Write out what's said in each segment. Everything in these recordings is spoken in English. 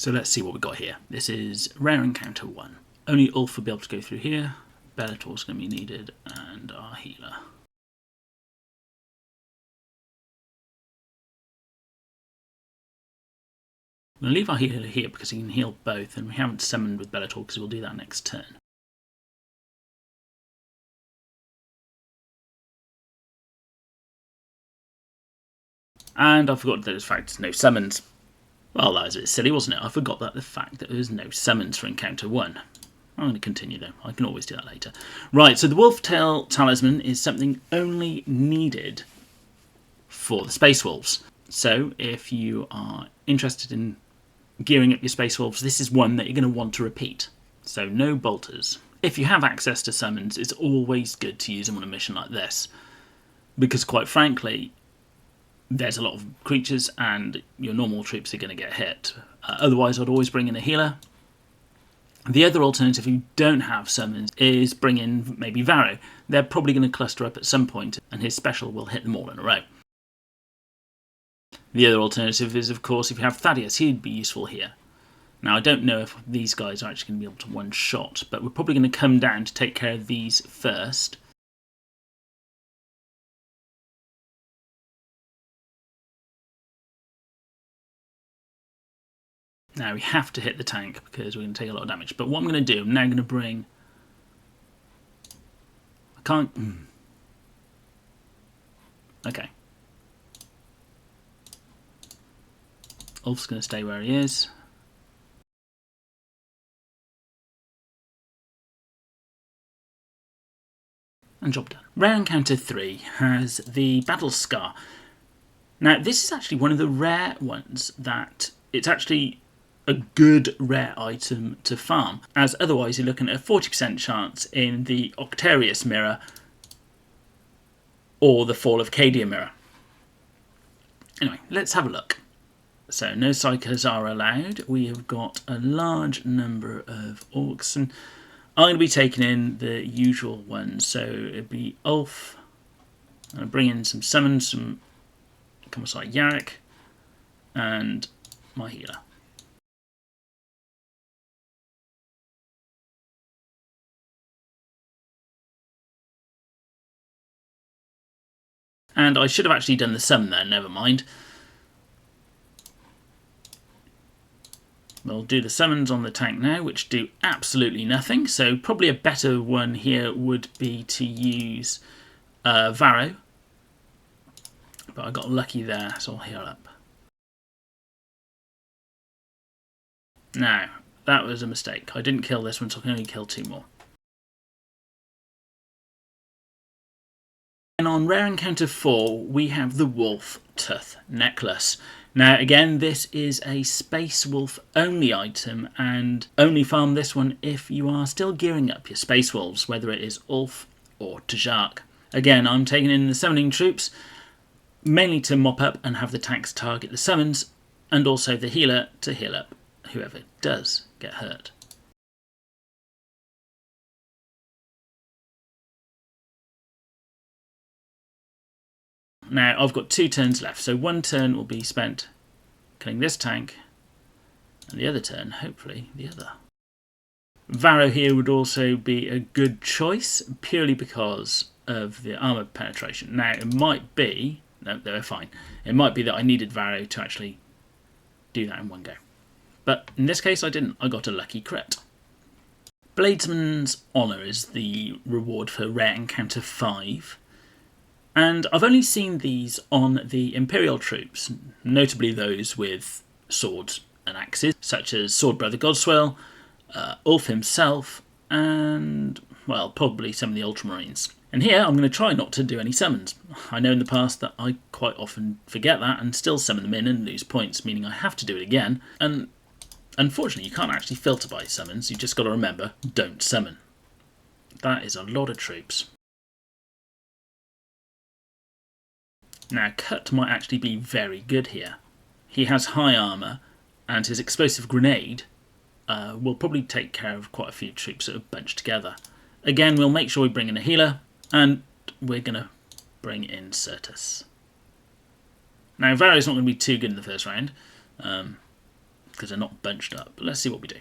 So let's see what we've got here. This is rare encounter 1. Only Ulf will be able to go through here. Bellator's going to be needed, and our healer. I'm going to leave our healer here because he can heal both, and we haven't summoned with Bellator because we'll do that next turn. And I forgot that there's fact no summons. Well, that was a bit silly, wasn't it? I forgot that the fact that there's no summons for encounter 1. I'm going to continue though. I can always do that later. Right, so the Wolf Tail Talisman is something only needed for the Space Wolves. So if you are interested in gearing up your Space Wolves, this is one that you're going to want to repeat. So no bolters. If you have access to summons, it's always good to use them on a mission like this. Because quite frankly, there's a lot of creatures and your normal troops are going to get hit. Otherwise, I'd always bring in a healer. The other alternative, if you don't have summons, is bring in maybe Varro. They're probably going to cluster up at some point, and his special will hit them all in a row. The other alternative is, of course, if you have Thaddeus, he'd be useful here. Now, I don't know if these guys are actually going to be able to one-shot, but we're probably going to come down to take care of these first. Now we have to hit the tank because we're going to take a lot of damage. But what I'm going to do, I'm now going to bring... I can't... Okay. Ulf's going to stay where he is. And job done. Rare Encounter 3 has the Battle Scar. Now this is actually one of the rare ones that it's actually a good rare item to farm, as otherwise you're looking at a 40% chance in the Octarius mirror or the Fall of Cadia mirror. Anyway, let's have a look. So no psychers are allowed. We have got a large number of orcs, and I'm going to be taking in the usual ones. So it'd be Ulf. I'm going to bring in some summons, some Commissar Yarrick, and my healer. And I should have actually done the summon there, never mind. We'll do the summons on the tank now, which do absolutely nothing. So probably a better one here would be to use Varro. But I got lucky there, so I'll heal up. Now, that was a mistake. I didn't kill this one, so I can only kill 2 more. And on Rare Encounter 4, we have the Wolf Tooth Necklace. Now, again, this is a Space Wolf only item, and only farm this one if you are still gearing up your Space Wolves, whether it is Ulf or Tajark. Again, I'm taking in the summoning troops, mainly to mop up and have the tanks target the summons, and also the healer to heal up whoever does get hurt. Now, I've got 2 turns left, so 1 turn will be spent killing this tank, and the other turn, hopefully, the other. Varro here would also be a good choice, purely because of the armour penetration. Now, it might be... No, they're fine. It might be that I needed Varro to actually do that in one go. But in this case, I didn't. I got a lucky crit. Bladesman's Honour is the reward for Rare Encounter 5. And I've only seen these on the Imperial troops, notably those with swords and axes, such as Sword Brother Godswell, Ulf himself, and, well, probably some of the Ultramarines. And here I'm going to try not to do any summons. I know in the past that I quite often forget that and still summon them in and lose points, meaning I have to do it again. And unfortunately, you can't actually filter by summons. You've just got to remember, don't summon. That is a lot of troops. Now, Cut might actually be very good here. He has high armour, and his explosive grenade will probably take care of quite a few troops that are bunched together. Again, we'll make sure we bring in a healer, and we're going to bring in Certus. Now, Varro's not going to be too good in the first round. because they're not bunched up. But let's see what we do.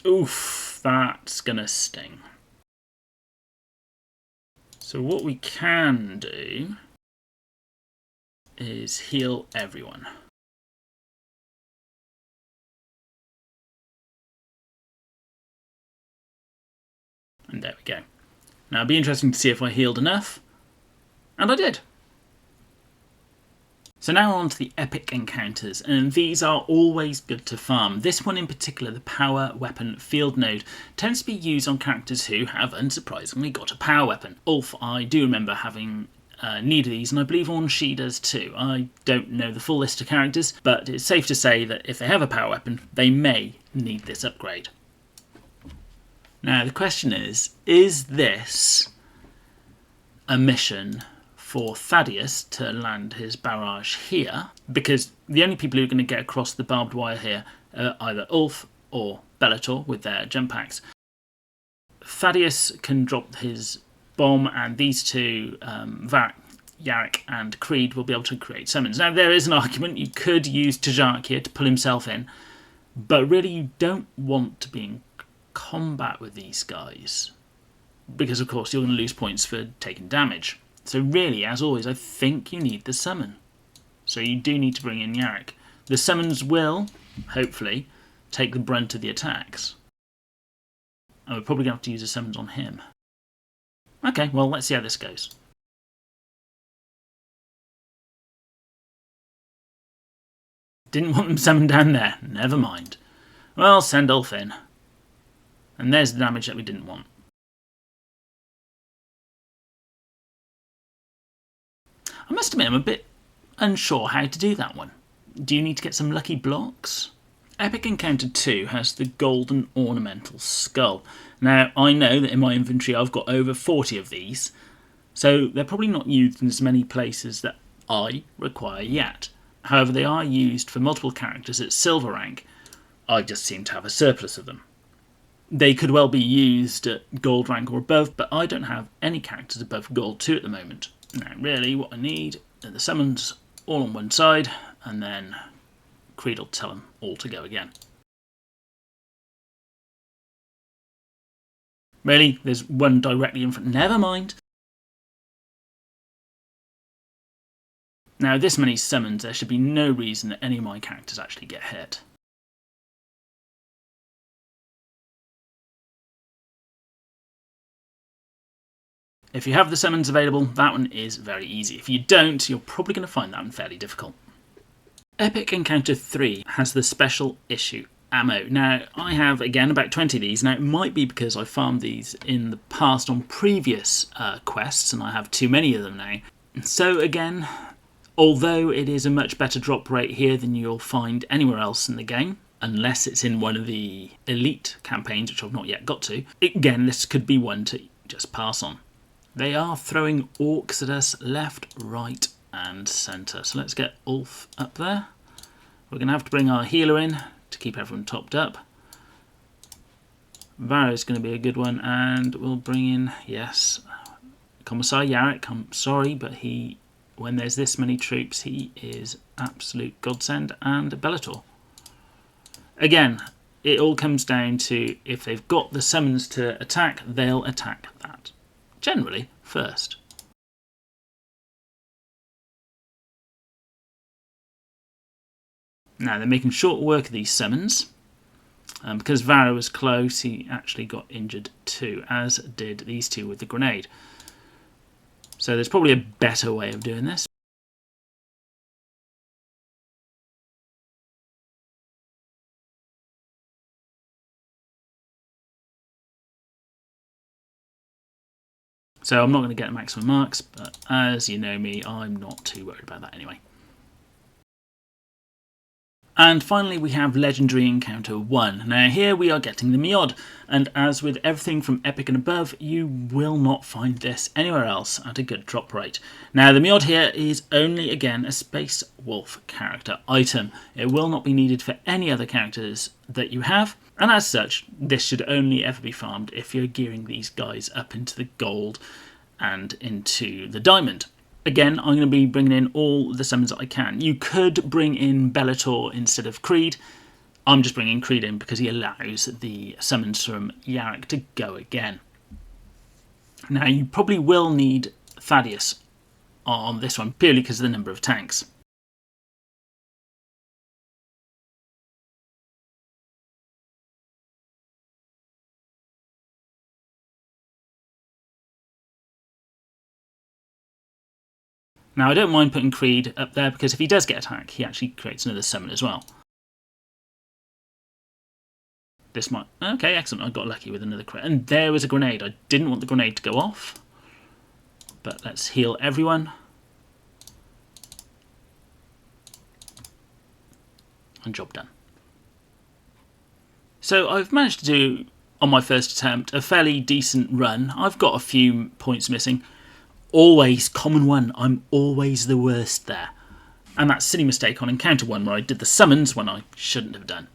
Oof, that's gonna sting. So what we can do is heal everyone. And there we go. Now it'd be interesting to see if I healed enough. And I did. So now on to the epic encounters, and these are always good to farm. This one in particular, the power weapon field node, tends to be used on characters who have unsurprisingly got a power weapon. Ulf, I do remember having need of these, and I believe she does too. I don't know the full list of characters, but it's safe to say that if they have a power weapon, they may need this upgrade. Now the question is this a mission for Thaddeus to land his barrage here? Because the only people who are going to get across the barbed wire here are either Ulf or Bellator with their jump packs. Thaddeus can drop his bomb, and these two, Yarrick and Creed, will be able to create summons. Now there is an argument, you could use Tajak here to pull himself in, but really you don't want to be in combat with these guys, because of course you're going to lose points for taking damage. So really, as always, I think you need the summon. So you do need to bring in Yarrick. The summons will, hopefully, take the brunt of the attacks. And we're probably going to have to use the summons on him. Okay, well, let's see how this goes. Didn't want them summoned down there. Never mind. Well, send Ulf in. And there's the damage that we didn't want. I must admit, I'm a bit unsure how to do that one. Do you need to get some lucky blocks? Epic Encounter 2 has the golden ornamental skull. Now, I know that in my inventory I've got over 40 of these, so they're probably not used in as many places that I require yet. However, they are used for multiple characters at silver rank. I just seem to have a surplus of them. They could well be used at gold rank or above, but I don't have any characters above gold 2 at the moment. Now, really, what I need are the summons all on one side, and then Creed will tell them all to go again. Really, there's one directly in front. Never mind. Now, this many summons, there should be no reason that any of my characters actually get hit. If you have the summons available, that one is very easy. If you don't, you're probably going to find that one fairly difficult. Epic Encounter 3 has the special issue ammo. Now, I have, again, about 20 of these. Now, it might be because I farmed these in the past on previous quests, and I have too many of them now. So, again, although it is a much better drop rate here than you'll find anywhere else in the game, unless it's in one of the elite campaigns, which I've not yet got to, again, this could be one to just pass on. They are throwing orcs at us left, right and centre. So let's get Ulf up there. We're going to have to bring our healer in to keep everyone topped up. Varro's going to be a good one, and we'll bring in, yes, Commissar Yarrick. I'm sorry, but when there's this many troops, he is absolute godsend, and Bellator. Again, it all comes down to if they've got the summons to attack, they'll attack that. Generally, first. Now, they're making short work of these summons. Because Varro was close, he actually got injured too, as did these two with the grenade. So there's probably a better way of doing this. So I'm not going to get maximum marks, but as you know me, I'm not too worried about that anyway. And finally we have Legendary Encounter 1. Now here we are getting the Meod, and as with everything from Epic and above, you will not find this anywhere else at a good drop rate. Now the Meod here is only, again, a Space Wolf character item. It will not be needed for any other characters that you have, And as such, this should only ever be farmed if you're gearing these guys up into the gold and into the diamond. Again, I'm going to be bringing in all the summons that I can. You could bring in Bellator instead of Creed. I'm just bringing Creed in because he allows the summons from Yarrick to go again. Now, you probably will need Thaddeus on this one, purely because of the number of tanks. Now, I don't mind putting Creed up there because if he does get attacked, he actually creates another summon as well. This might... Okay, excellent. I got lucky with another crit. And there was a grenade. I didn't want the grenade to go off. But let's heal everyone. And job done. So I've managed to do, on my first attempt, a fairly decent run. I've got a few points missing. Always common one. I'm always the worst there. And that silly mistake on encounter 1 where I did the summons when I shouldn't have done.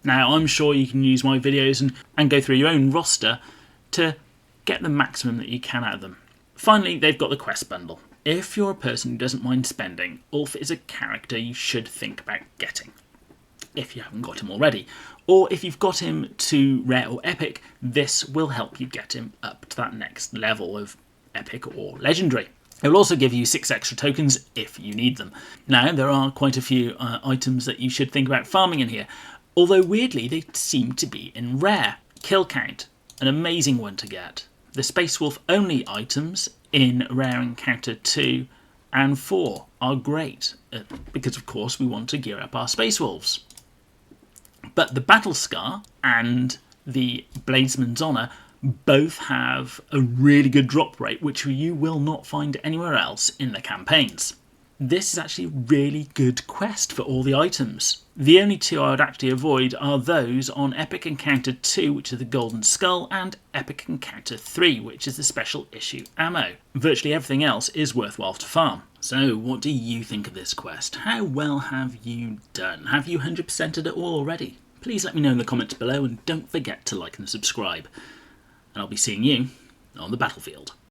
Now, I'm sure you can use my videos and go through your own roster to get the maximum that you can out of them. Finally, they've got the quest bundle. If you're a person who doesn't mind spending, Ulf is a character you should think about getting, if you haven't got him already. Or if you've got him to rare or epic, this will help you get him up to that next level of epic or legendary. It will also give you 6 extra tokens if you need them. Now, there are quite a few items that you should think about farming in here, although weirdly they seem to be in rare. Kill count, an amazing one to get. The Space Wolf only items in rare encounter 2 and 4 are great, because of course we want to gear up our Space Wolves. But the Battle Scar and the Bladesman's Honour both have a really good drop rate, which you will not find anywhere else in the campaigns. This is actually a really good quest for all the items. The only 2 I would actually avoid are those on Epic Encounter 2, which is the Golden Skull, and Epic Encounter 3, which is the special issue ammo. Virtually everything else is worthwhile to farm. So what do you think of this quest? How well have you done? Have you 100%ed it all already? Please let me know in the comments below, and don't forget to like and subscribe. And I'll be seeing you on the battlefield.